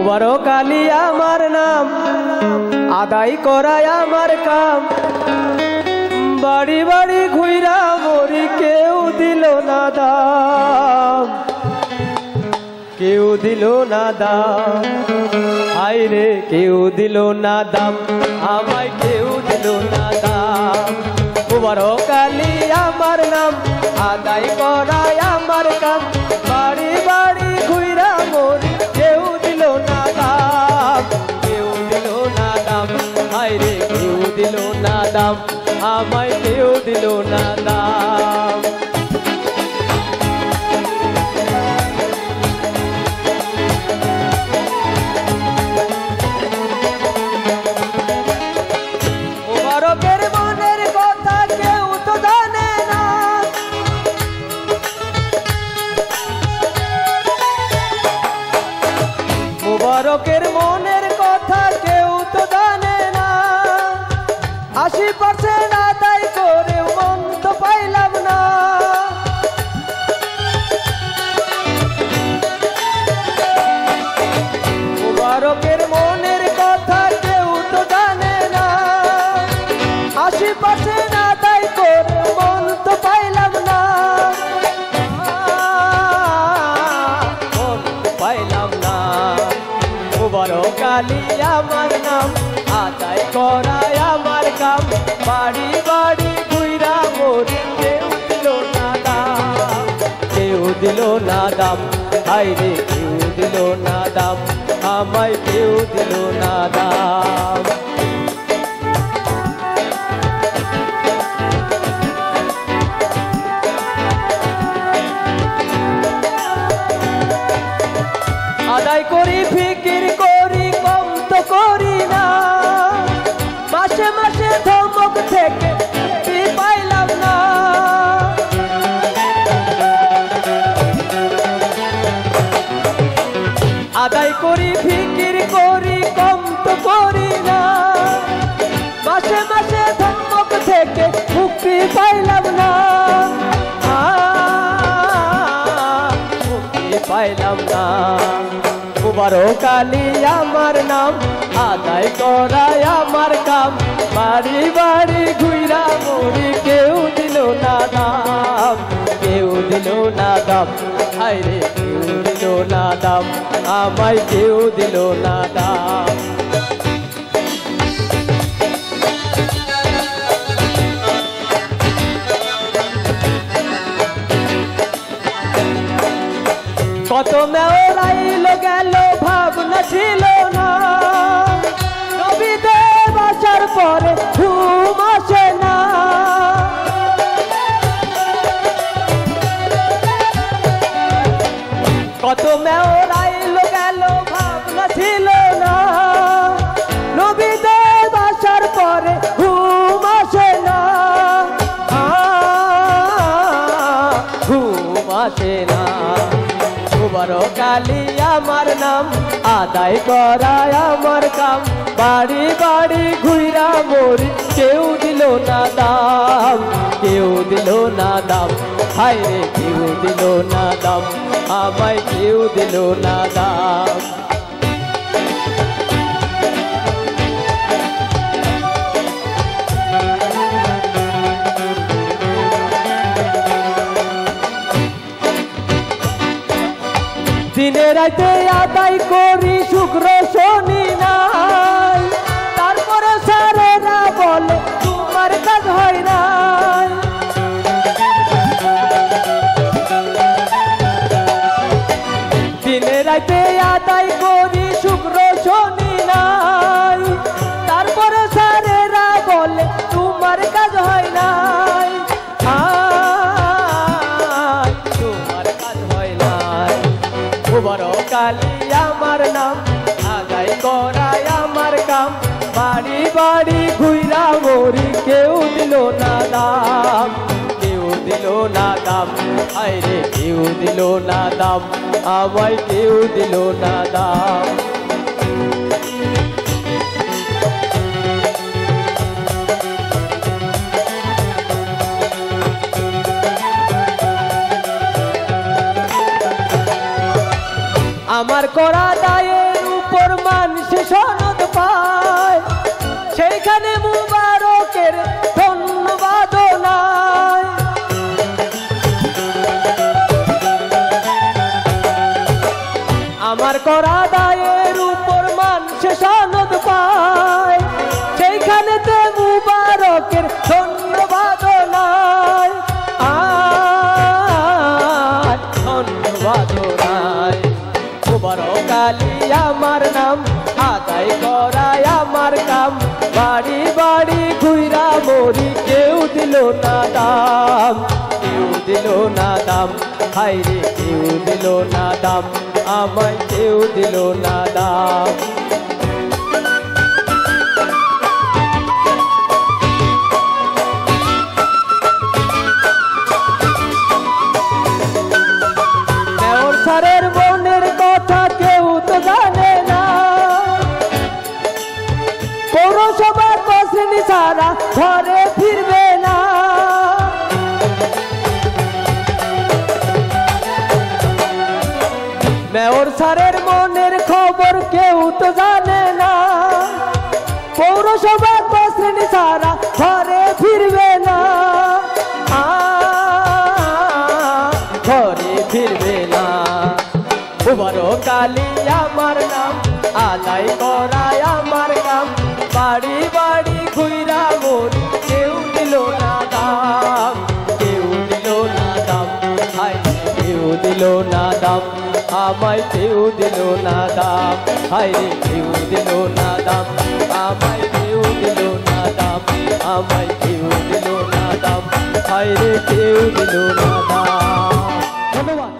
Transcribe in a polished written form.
মুবারক আলী আমার নাম, আদায় করায় আমার কাম। বাড়ি বাড়ি ঘুইরা মরি, কেউ দিল না দাম, কেউ দিল না দাম। আইরে কেউ দিল না দাম, আমায় কেউ দিল না দাম। মুবারক আলী আমার নাম, আদায় করায় আমার কাম। বাড়ি বাড়ি ঘুইরা মরি, কেউ দিল না দাম, কেউ দিল না দাম। আইরে কেউ দিল না দাম, আমায় কেউ দিল না দাম। মুবারকের মনের কথা কেউ তো জানে না, মুবারকের মনের কথা কেউ তো জানে না। 80% আদায় করে মন তো পাইলাম না। মুবারকের মনের কথা কেউ তো জানে না। 80% আদায় করে মন তো পাইলাম না, মন তো পাইলাম না। মুবারক আলী আমার নাম, আদায় করায় আমার কাম। বাড়ি বাড়ি ঘুইরা মরি, কেউ দিল না দাম, কেউ দিল না দাম। আইরে কেউ দিল না দাম, আমায় কেউ দিল না দাম। আদায় করি ফিকির করি, কম তো করি না। মাসে মাসে ধমক থেকে মুক্তি পাইলাম না। আদায় করি ফিকির করি, কম তো করি না। মাসে মাসে ধমক থেকে মুক্তি পাইলাম না, মুক্তি পাইলাম না। মুবারক আলী আমার নাম, আদায় করায় আমার কাম। বাড়ি বাড়ি ঘুইরা মরি, কেউ দিল না দাম, কেউ দিল না দাম। হায়রে কেউ দিল না দাম, আমায় কেউ দিল না দাম। কত মেওরাইল গেল, ভাবনা ছিল না। নবীদের আসার পরে ঘুম আসে না। কত মেওরাইল গেল, ভাবনা ছিল না। নবীদের আসার পরে ঘুম আসে না, ঘুম আসে না। মুবারক আলী আমার নাম, আদায় করায় আমার কাম। বাড়ি বাড়ি ঘুইরা মরি, কেউ দিল না দাম, কেউ দিল না দাম। হায়রে কেউ দিল না দাম, আমায় কেউ দিল না দাম। দিনে রাতে আদায় করি, শুক্র শনি নাই। তারপরে স্যারেরা বলে তোমার কাজ হয় নাই। দিনে রাতে আদায় করি, শুক্র শনি নাই। তারপরে স্যারেরা বলে তোমার কাজ হয় নাই, তোমার কাজ হয় নাই। মুবারক আলী আমার নাম, আদায় করায় আমার কাম। বাড়ি বাড়ি ঘুইরা মরি, কেউ দিল না দাম, কেউ দিল না দাম। আইরে কেউ দিল না দাম, আমায় কেউ দিল না দাম। আমার করা দায়ের উপর মানুষে সনদ পায়, সেইখানে মুবারকের ধন্যবাদ নাই। আমার করা দায়ের উপর মানুষে সনদ পায়, সেইখানেতে মুবারকের ধন্যবাদ নাই। ধন্যবাদ নাই। মুবারক আলী আমার নাম, আদায় করায় আমার কাম, বাড়ি বাড়ি ঘুইরা মরি কেউ দিল না দাম, কেউ দিল না দাম, হাইরে কেউ দিল না দাম, আমায় কেউ দিল না দাম। মেয়র স্যারের মনের কথা কেউ তো জানে না, পৌরসভার বসনি সারা ঘরে ফিরবে না। মেয়র স্যারের মনের খবর কেউ তো জানে না, পৌরসভার বসনি সারা ঘরে ফিরবে না, ঘরে ফিরবে না। মুবারক আলী আমার নাম, আদায় করায় আমার কাম, বাড়ি বাড়ি ঘুইরা মরি কেউ দিল না দাম, কেউ দিল না দাম, হায় কেউ দিল না দাম, আমায় কেউ দিল না দাম, হায় কেউ দিল না দাম, আমায় কেউ দিল না দাম, আমায় কেউ দিল না দাম, হায় কেউ দিল না দাম। ধন্যবাদ।